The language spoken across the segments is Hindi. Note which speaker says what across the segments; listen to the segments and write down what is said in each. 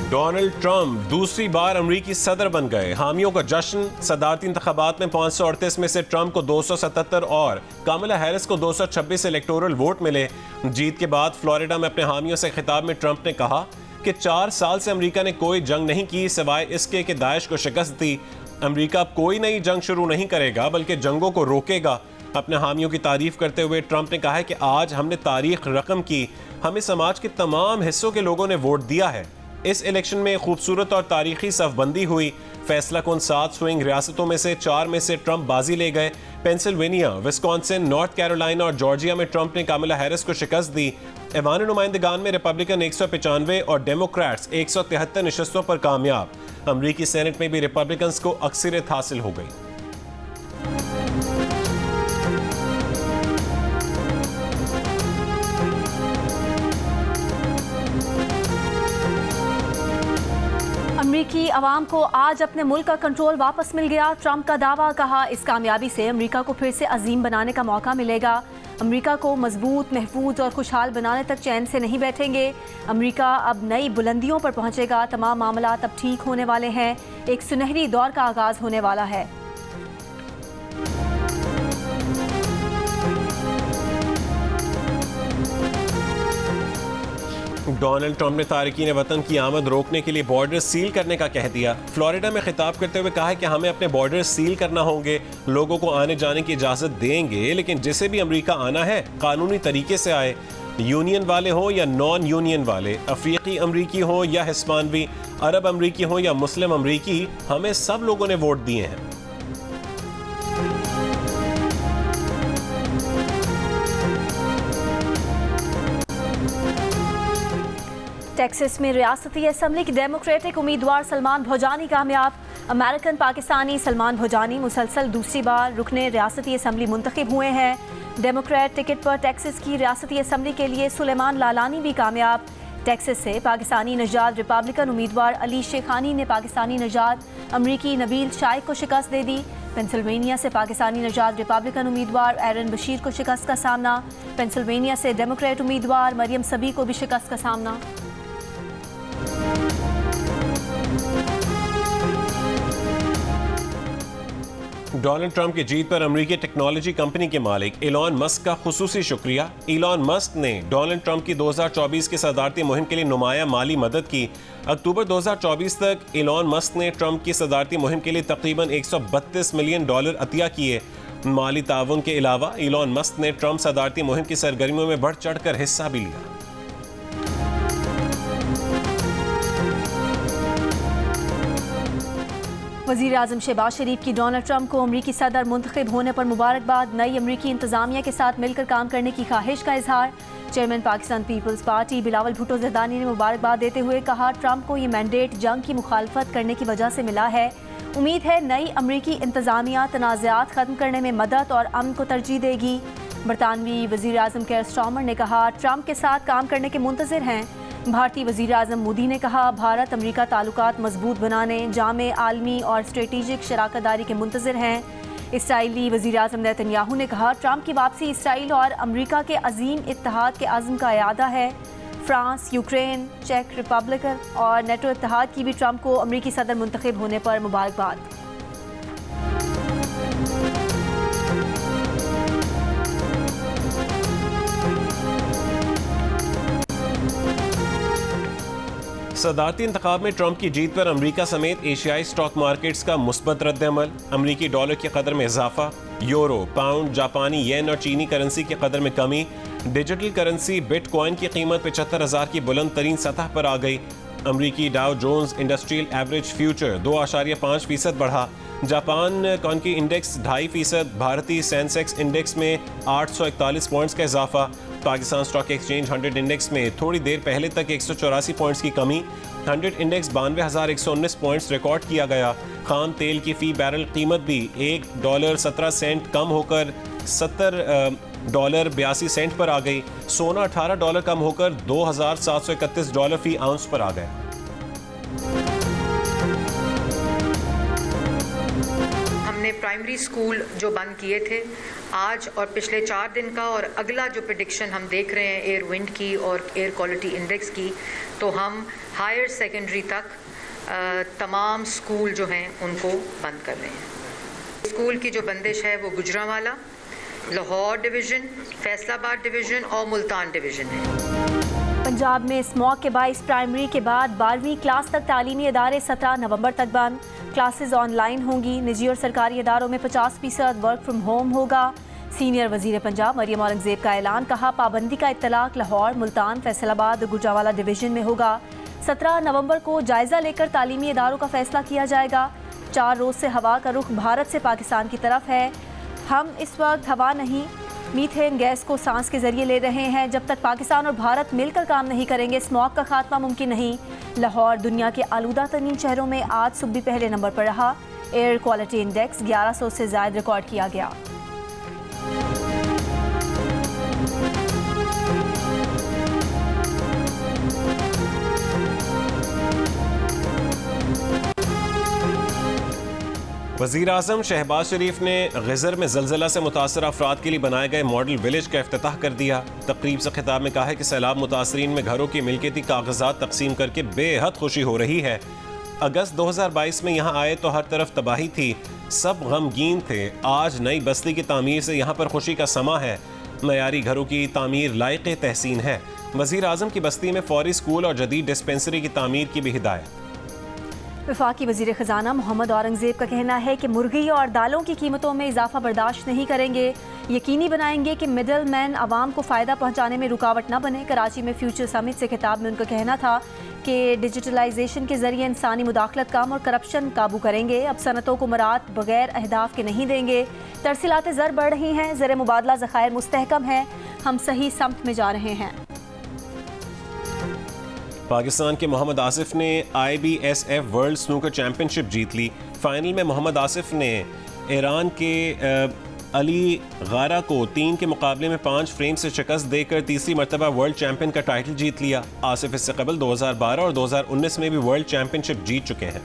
Speaker 1: डोनाल्ड ट्रंप दूसरी बार अमरीकी सदर बन गए। हामियों का जश्न। सदारती इंतखाबात में 538 में से ट्रंप को 277 और कामला हैरिस को 226 इलेक्टोरल वोट मिले। जीत के बाद फ्लोरिडा में अपने हामियों से खिताब में ट्रंप ने कहा कि 4 साल से अमरीका ने कोई जंग नहीं की सिवाय इसके कि दाइश को शिकस्त दी। अमरीका अब कोई नई जंग शुरू नहीं करेगा बल्कि जंगों को रोकेगा। अपने हामियों की तारीफ करते हुए ट्रंप ने कहा है कि आज हमने तारीख रकम की, हमें समाज के तमाम हिस्सों के लोगों ने वोट दिया है। इस इलेक्शन में खूबसूरत और तारीखी सफबंदी हुई। फैसला कुन 7 स्विंग रियासतों में से 4 में से ट्रंप बाजी ले गए। पेंसिल्वेनिया, विस्कॉन्सिन, नॉर्थ कैरोलिना और जॉर्जिया में ट्रंप ने कामला हैरिस को शिकस्त दी। ऐवान नुमाइंदगान में रिपब्लिकन 195 और डेमोक्रेट्स 173 नशस्तों पर कामयाब। अमरीकी सेनेट में भी रिपब्लिकन्स को अक्सरियत हासिल हो गई।
Speaker 2: अमरीकी अवाम को आज अपने मुल्क का कंट्रोल वापस मिल गया। ट्रंप का दावा, कहा इस कामयाबी से अमरीका को फिर से अजीम बनाने का मौका मिलेगा। अमरीका को मजबूत, महफूज और खुशहाल बनाने तक चैन से नहीं बैठेंगे। अमरीका अब नई बुलंदियों पर पहुंचेगा। तमाम मामलात अब ठीक होने वाले हैं। एक सुनहरी दौर का आगाज होने वाला है।
Speaker 1: डोनाल्ड ट्रंप ने तारकीन वतन की आमद रोकने के लिए बॉर्डर सील करने का कह दिया। फ्लोरिडा में खिताब करते हुए कहा कि हमें अपने बॉर्डर सील करना होंगे। लोगों को आने जाने की इजाज़त देंगे, लेकिन जिसे भी अमरीका आना है कानूनी तरीके से आए। यूनियन वाले हों या नॉन यूनियन वाले, अफ्रीकी अमरीकी हों या हिस्पानवी, अरब अमरीकी हों या मुस्लिम अमरीकी, हमें सब लोगों ने वोट दिए हैं।
Speaker 2: टेक्सास में रियासती असम्बली के डेमोक्रेटिक उम्मीदवार सलमान भोजानी कामयाब। अमेरिकन पाकिस्तानी सलमान भोजानी मुसलसल दूसरी बार रुकने रियासती असम्बली मुंतखब हुए हैं। डेमोक्रेट टिकट पर टेक्सास की रियासती असम्बली के लिए सुलेमान लालानी भी कामयाब। टेक्सास से पाकिस्तानी नजाद रिपब्लिकन उम्मीदवार अली शेखानी ने पाकिस्तानी नजाद अमरीकी नबील शाइक को शिकस्त दे दी। पेंसिल्वेनिया से पाकिस्तानी नजाद रिपब्लिकन उम्मीदवार एरन बशीर को शिकस्त का सामना। पेंसिल्वेनिया से डेमोक्रेट उम्मीदवार मरियम सबी को भी शिकस्त का सामना।
Speaker 1: डोनाल्ड ट्रंप की जीत पर अमेरिकी टेक्नोलॉजी कंपनी के मालिक इलॉन मस्क का खुसूसी शुक्रिया। इलॉन मस्क ने डोनाल्ड ट्रंप की 2024 की सदारती मुहिम के लिए नुमाया माली मदद की। अक्टूबर 2024 तक इलॉन मस्क ने ट्रंप की सदारती मुहिम के लिए तकरीबन $132 मिलियन अतिया किए। माली ताउन के अलावा इलॉन मस्क ने ट्रंप सदारती मुहिम की सरगर्मियों में बढ़ चढ़ कर हिस्सा भी लिया।
Speaker 2: वज़ीर आज़म शहबाज शरीफ की डोनाल्ड ट्रंप को अमरीकी सदर मुंतखब होने पर मुबारकबाद। नई अमरीकी इंतजामिया के साथ मिलकर काम करने की ख्वाहिश का इजहार। Chairman Pakistan people's party Bilawal Bhutto Zardari ने मुबारकबाद देते हुए कहा ट्रंप को ये मैंडेट जंग की मुखालफत करने की वजह से मिला है। उम्मीद है नई अमरीकी इंतजामिया तनाज़ात ख़त्म करने में मदद और अमन को तरजीह देगी। बरतानवी वज़ीर आज़म केयर स्टार्मर ने कहा ट्रंप के साथ काम करने के मुंतज़िर हैं। भारतीय वज़ीर आज़म मोदी ने कहा भारत अमरीका ताल्लुकात मजबूत बनाने, जामे आलमी और स्ट्रेटेजिक शराकतदारी के मुंतज़िर हैं। इसराइली वज़ीर आज़म नेतन्याहू ने कहा ट्रंप की वापसी इसराइल और अमरीका के अजीम इत्तेहाद के अज़्म का इयादा है। फ्रांस, यूक्रेन, चेक रिपब्लिक और नेटो इत्तेहाद की भी ट्रंप को अमरीकी सदर मुंतखब होने पर मुबारकबाद।
Speaker 1: सदारती इंतखाब में ट्रंप की जीत पर अमरीका समेत एशियाई स्टॉक मार्केट्स का मुस्बत रद्द-ए-अमल। अमरीकी डॉलर की कदर में इजाफा। यूरो, पाउंड, जापानी येन और चीनी करेंसी की कदर में कमी। डिजिटल करेंसी बिटकॉइन की कीमत 75,000 की बुलंद तरीन सतह पर आ गई। अमरीकी Dow Jones industrial average future 2.5% बढ़ा। जापान कॉन्की इंडेक्स 2.5%। भारतीय सेंसेक्स इंडेक्स में 841 पॉइंट्स का इजाफा। पाकिस्तान स्टॉक एक्सचेंज 100 इंडेक्स में थोड़ी देर पहले तक 184 पॉइंट्स की कमी। 100 इंडेक्स 92,119 पॉइंट्स रिकॉर्ड किया गया। खाम तेल की फ़ी बैरल कीमत भी $1.17 कम होकर $70.82 पर आ गई। सोना $18 कम होकर $2,731 फ़ी आउंस पर आ गया।
Speaker 3: हमने प्राइमरी स्कूल जो बंद किए थे, आज और पिछले 4 दिन का और अगला जो प्रेडिक्शन हम देख रहे हैं एयर विंड की और एयर क्वालिटी इंडेक्स की, तो हम हायर सेकेंडरी तक तमाम स्कूल जो हैं उनको बंद कर रहे हैं। स्कूल की जो बंदिश है वो गुजरांवाला, लाहौर डिवीज़न, फैसलाबाद डिवीज़न और मुल्तान डिवीज़न है।
Speaker 2: पंजाब में स्मॉग के बाइस प्राइमरी के बाद 12वीं क्लास तक तालीमी इदारे 17 नवंबर तक बंद। क्लासेस ऑनलाइन होंगी। निजी और सरकारी इदारों में 50% वर्क फ्रॉम होम होगा। सीनियर वजीर पंजाब मरियम औरंगजेब का ऐलान, कहा पाबंदी का इत्तलाक लाहौर, मुल्तान, फैसलाबाद और गुजरांवाला डिवीज़न में होगा। 17 नवंबर को जायज़ा लेकर तालीमी इदारों का फैसला किया जाएगा। 4 रोज़ से हवा का रुख भारत से पाकिस्तान की तरफ है। हम इस वक्त हवा नहीं, मीथेन गैस को सांस के जरिए ले रहे हैं। जब तक पाकिस्तान और भारत मिलकर काम नहीं करेंगे, स्मॉग का खात्मा मुमकिन नहीं। लाहौर दुनिया के आलूदा तरीन शहरों में आज सुबह पहले नंबर पर रहा। एयर क्वालिटी इंडेक्स 1100 से ज़ायद रिकॉर्ड किया गया।
Speaker 1: वज़ीर आज़म शहबाज शरीफ ने ग़ज़र में ज़लज़ला से मुतासर अफराद के लिए बनाए गए मॉडल विलेज का इफ्तिताह कर दिया। तकरीब से खिताब में कहा है कि सैलाब मुतासरीन में घरों की मिल्कियती कागजात तकसीम करके बेहद खुशी हो रही है। अगस्त 2022 में यहाँ आए तो हर तरफ तबाही थी, सब गमगीन थे। आज नई बस्ती की तामीर से यहाँ पर खुशी का समा है। मयारी घरों की तामीर लायक़ तहसीन है। वज़ीर आज़म की बस्ती में फौरी स्कूल और जदीद डिस्पेंसरी की तामीर की भी हिदायत।
Speaker 2: वफाकी वज़ीर ख़जाना मोहम्मद औरंगजेब का कहना है कि मुर्गी और दालों की कीमतों में इजाफा बर्दाश्त नहीं करेंगे। यकीनी बनाएंगे कि मिडल मैन आवाम को फ़ायदा पहुँचाने में रुकावट न बने। कराची में फ्यूचर समिट से खिताब में उनका कहना था कि डिजिटलाइजेशन के ज़रिए इंसानी मुदाखलत कम और करप्शन काबू करेंगे। अब सनतों को मरात बगैर अहदाफ के नहीं देंगे। तरसीलात ज़र बढ़ रही हैं, ज़र मुबादला ज़खायर मुस्तहकम है, हम सही समत में जा रहे हैं।
Speaker 1: पाकिस्तान के मोहम्मद आसिफ ने IBSF वर्ल्ड स्नूकर चैंपियनशिप जीत ली। फाइनल में मोहम्मद आसिफ ने ईरान के अली गारा को 3 के मुकाबले में 5 फ्रेम से शिकस्त देकर तीसरी मरतबा वर्ल्ड चैंपियन का टाइटल जीत लिया। आसिफ इससे कबल 2012 और 2019 में भी वर्ल्ड चैंपियनशिप जीत चुके हैं।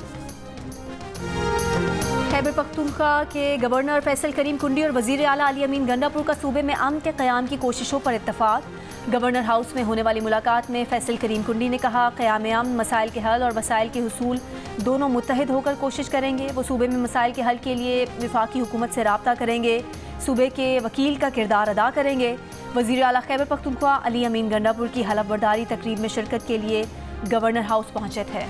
Speaker 2: खैबर पख्तूनख्वा के गवर्नर फैसल करीम कुंडी और वज़ीर आला अली अमीन गंडापुर का सूबे में अमन के क़याम की कोशिशों पर इत्तफाक। गवर्नर हाउस में होने वाली मुलाकात में फैसल करीम कुंडी ने कहा, क़याम अमन, मसाइल के हल और वसाइल के हुसूल दोनों मुत्तहिद होकर कोशिश करेंगे। वो सूबे में मसाइल के हल के लिए वफाकी हुकूमत से राब्ता करेंगे, सूबे के वकील का किरदार अदा करेंगे। वज़ीर आला खैबर पख्तूनख्वा अली अमीन गंडापुर की हलफ बर्दारी तकरीब में शिरकत के लिए गवर्नर हाउस पहुँचे थे।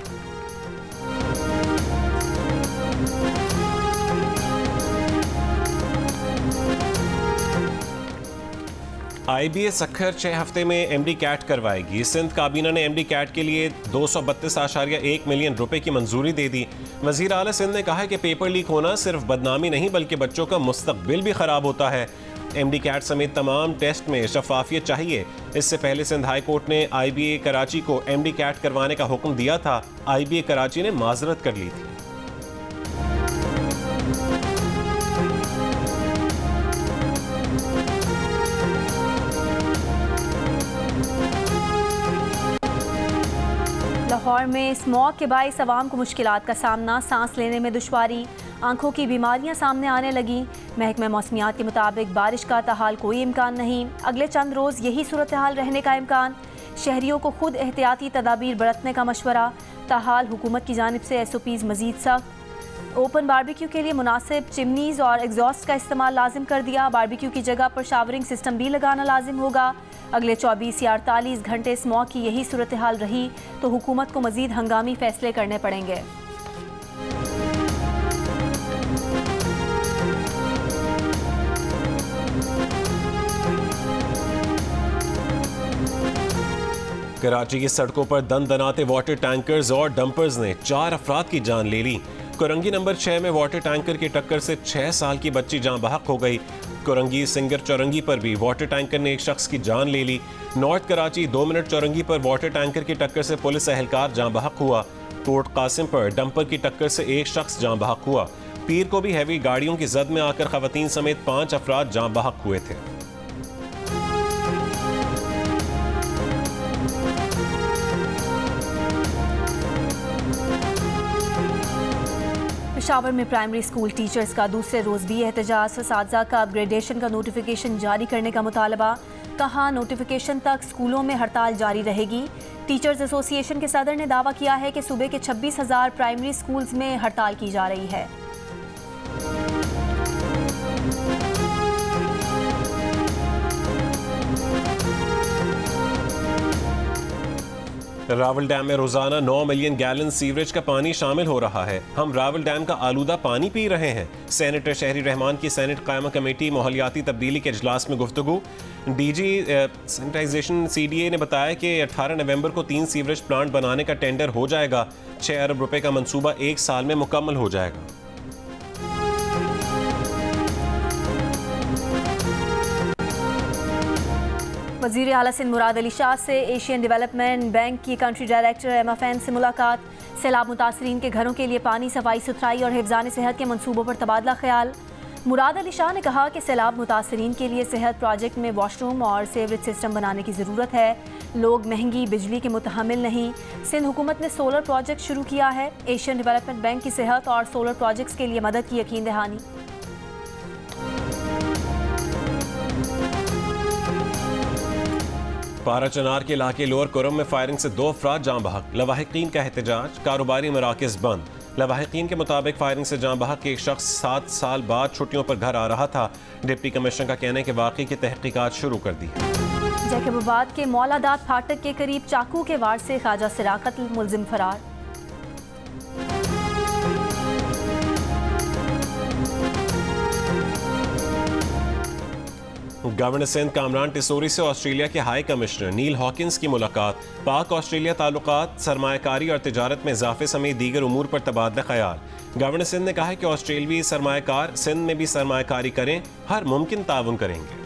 Speaker 1: IBA सखर 6 हफ्ते में MD कैट करवाएगी। सिंध काबीना ने MD कैट के लिए 232.1 मिलियन रुपए की मंजूरी दे दी। वज़ीर आला सिंध ने कहा है कि पेपर लीक होना सिर्फ बदनामी नहीं बल्कि बच्चों का मुस्तकबिल भी ख़राब होता है। MD कैट समेत तमाम टेस्ट में शफाफियत चाहिए। इससे पहले सिंध हाई कोर्ट ने IBA कराची को MD कैट करवाने का हुक्म दिया था। IBA कराची ने माजरत कर ली थी।
Speaker 2: लाहौर में स्मॉग के बाइस अवाम को मुश्किलात का सामना, सांस लेने में दुश्वारी, आंखों की बीमारियां सामने आने लगी। महकमा मौसमियात के मुताबिक बारिश का ताहाल कोई इम्कान नहीं। अगले चंद रोज़ यही सूरत हाल रहने का इम्कान। शहरियों को खुद एहतियाती तदाबीर बरतने का मशवरा। ताहाल हुकूमत की जानिब से SOPs मजीद सख्त। ओपन बारबेक्यू के लिए मुनासिब चिमनीज और एग्जॉस्ट का इस्तेमाल लाजिम कर दिया। बारबेक्यू की जगह पर शावरिंग सिस्टम भी लगाना लाजिम होगा। अगले 24 या 48 घंटे स्मॉग की यही सूरत हाल रही तो हुकूमत को मजीद हंगामी फैसले करने पड़ेंगे।
Speaker 1: कराची की सड़कों पर दनदनाते वाटर टैंकर्स और डंपर्स ने 4 अफराद की जान ले ली। कोरंगी नंबर 6 में वाटर टैंकर की टक्कर से 6 साल की बच्ची जान बहक हो गई। कोरंगी सिंगर चौरंगी पर भी वाटर टैंकर ने एक शख्स की जान ले ली। नॉर्थ कराची 2 मिनट चौरंगी पर वाटर टैंकर की टक्कर से पुलिस एहलकार जान बहक हुआ। पोर्ट कासिम पर डंपर की टक्कर से एक शख्स जान बहक हुआ। पीर को भी हैवी गाड़ियों की जद में आकर खवातीन समेत 5 अफराद जान बहक हुए थे।
Speaker 2: पेशावर में प्राइमरी स्कूल टीचर्स का दूसरे रोज़ भी एहतजाज। असातिज़ा का अपग्रेडेशन का नोटिफिकेशन जारी करने का मुतालबा। कहा नोटिफिकेशन तक स्कूलों में हड़ताल जारी रहेगी। टीचर्स एसोसिएशन के सदर ने दावा किया है कि सूबे के 26,000 प्राइमरी स्कूल्स में हड़ताल की जा रही है।
Speaker 1: रावल डैम में रोजाना 9 मिलियन गैलन सीवरेज का पानी शामिल हो रहा है। हम रावल डैम का आलूदा पानी पी रहे हैं। सेनेटर शहरी रहमान की सेनेट कायमा कमेटी माहौलियाती तब्दीली के इजलास में गुफ्तगू। डीजी सैनिटाइजेशन CDA ने बताया कि 18 नवंबर को 3 सीवरेज प्लांट बनाने का टेंडर हो जाएगा। 6 अरब रुपए का मंसूबा 1 साल में मुकम्मल हो जाएगा।
Speaker 2: वज़ीर आला सिंध मुराद अली शाह से एशियन डेवलपमेंट बैंक की कंट्री डायरेक्टर MFN से मुलाकात। सैलाब मुतासरीन के घरों के लिए पानी, सफाई सुथराई और हिफ्ज़ान सेहत के मंसूबों पर तबादला ख्याल। मुराद अली शाह ने कहा कि सैलाब मुतासरीन के लिए सेहत प्रोजेक्ट में वॉशरूम और सेवरेज सिस्टम बनाने की ज़रूरत है। लोग महंगी बिजली के मुतहमिल नहीं। सिंध हुकूमत ने सोलर प्रोजेक्ट शुरू किया है। एशियन डेवलपमेंट बैंक की सेहत और सोलर प्रोजेक्ट्स के लिए मदद की यकीन दहानी।
Speaker 1: पारा चनार के इलाके लोअर कुरम में फायरिंग से 2 अफराद जाँ बहक। लवाहिकीन का एहतजाज। कारोबारी मराकज़ बंद। लवाहिकीन के मुताबिक फायरिंग से जाँ बहक एक शख्स 7 साल बाद छुट्टियों पर घर आ रहा था। डिप्टी कमिश्नर का कहना है कि वाक़ई की तहकीकात शुरू कर दी है।
Speaker 2: जैकबाबाद के मौलादात फाटक के करीब चाकू के वार से ख्वाजा सिराकत मुलजिम फरार।
Speaker 1: गवर्नर सिंध कामरान टिसोरी से ऑस्ट्रेलिया के हाई कमिश्नर नील हॉकिंस की मुलाकात। पाक ऑस्ट्रेलिया ताल्लुकात, सरमायाकारी और तिजारत में इजाफे समेत दीगर उमूर पर तबादला ख्याल। गवर्नर सिंध ने कहा है कि ऑस्ट्रेलवी सरमायाकार सिंध में भी सरमायाकारी करें, हर मुमकिन ताउन करेंगे।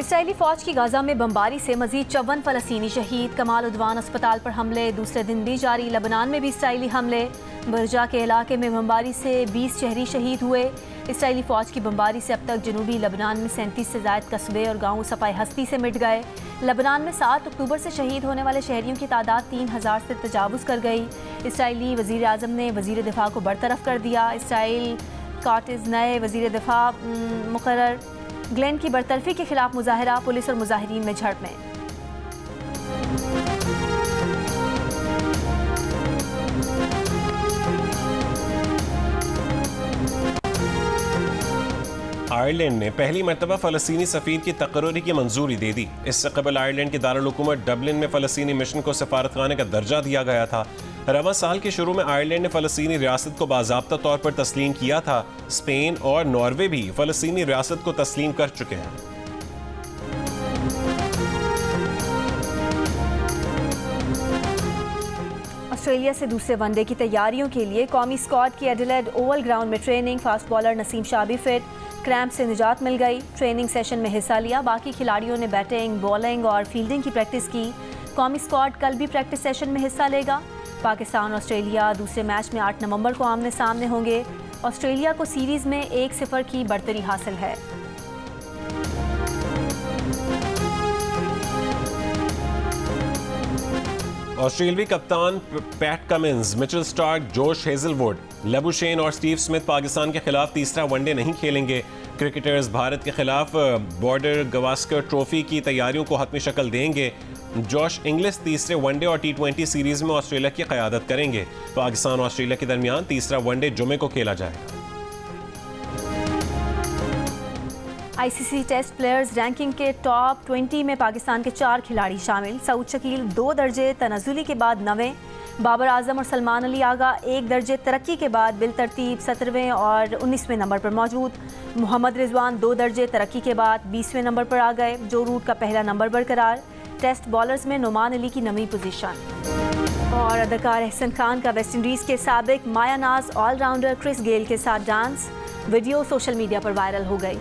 Speaker 2: इसराइली फौज की गाजा में बमबारी से मजीद 54 फलस्तीनी शहीद। कमाल उद्वान अस्पताल पर हमले दूसरे दिन भी जारी। लबनान में भी इसराइली हमले। बरजा के इलाके में बमबारी से 20 शहरी शहीद हुए। इसराइली फौज की बमबारी से अब तक जनूबी लबनान में 37 से ज़ायद कस्बे और गाँव सफाई हस्ती से मिट गए। लबनान में 7 अक्टूबर से शहीद होने वाले शहरियों की तादाद 3000 से तजावुज़ कर गई। इसराइली वज़ीर आज़म ने वज़ीर दिफा को बरतरफ कर दिया। इसराइल काटिज़ नए वज़ीर दिफा मुकर्रर। ग्लेन की बरतरफी के खिलाफ मुजाहरा। पुलिस और मुजाहिरीन में झड़पें।
Speaker 1: आयरलैंड ने पहली मरतबा फ़लस्तीनी सफ़ीर की तकर्री की मंजूरी दे दी। इससे कबल आयरलैंड की दारुल हुकूमत डबलिन में फ़लस्तीनी मिशन को सफारतखाने का दर्जा दिया गया था। रवां साल के शुरू में आयरलैंड ने फ़लस्तीनी रियासत को बाज़ाब्ता तौर पर तस्लीम किया था। स्पेन और नॉर्वे भी फ़लस्तीनी रियासत को तस्लीम कर चुके हैं।
Speaker 2: ऑस्ट्रेलिया से दूसरे वनडे की तैयारियों के लिए कौमी स्क्वाड की एडिलेड ओवल ग्राउंड में training. Fast bowler Naseem Shah भी फिट। क्रैम्प से निजात मिल गई। ट्रेनिंग सेशन में हिस्सा लिया। बाकी खिलाड़ियों ने बैटिंग, बॉलिंग और फील्डिंग की प्रैक्टिस की। कौमी स्क्वाड कल भी प्रैक्टिस सेशन में हिस्सा लेगा। पाकिस्तान ऑस्ट्रेलिया दूसरे मैच में 8 नवंबर को आमने सामने होंगे। ऑस्ट्रेलिया को सीरीज़ में 1-0 की बढ़तरी हासिल है।
Speaker 1: ऑस्ट्रेलियावी कप्तान PAT Cummins, Mitchell Starc, Josh Hazlewood, Labuschagne और स्टीव स्मिथ पाकिस्तान के खिलाफ तीसरा वनडे नहीं खेलेंगे। क्रिकेटर्स भारत के खिलाफ बॉर्डर गवास्कर ट्रॉफी की तैयारियों को हतमी शक्ल देंगे। जॉश इंग्लिश तीसरे वनडे और T20 सीरीज में ऑस्ट्रेलिया की क़यादत करेंगे। पाकिस्तान और ऑस्ट्रेलिया के दरमियान तीसरा वनडे जुमे को खेला जाएगा।
Speaker 2: ICC टेस्ट प्लेयर्स रैंकिंग के टॉप 20 में पाकिस्तान के 4 खिलाड़ी शामिल। सऊद शकील 2 दर्जे तनज़ुली के बाद 9वें, बाबर आजम और सलमान अली आगा 1 दर्जे तरक्की के बाद बिल तरतीब 17वें और 19वें नंबर पर मौजूद। मोहम्मद रिजवान 2 दर्जे तरक्की के बाद 20वें नंबर पर आ गए। जो रूट का पहला नंबर बरकरार। टेस्ट बॉलर्स में नुमान अली की 9वीं पोजीशन। और अदाकार एहसन खान का वेस्ट इंडीज़ के साबिक माया नाज ऑलराउंडर क्रिस गेल के साथ डांस। वीडियो सोशल मीडिया पर वायरल हो गई।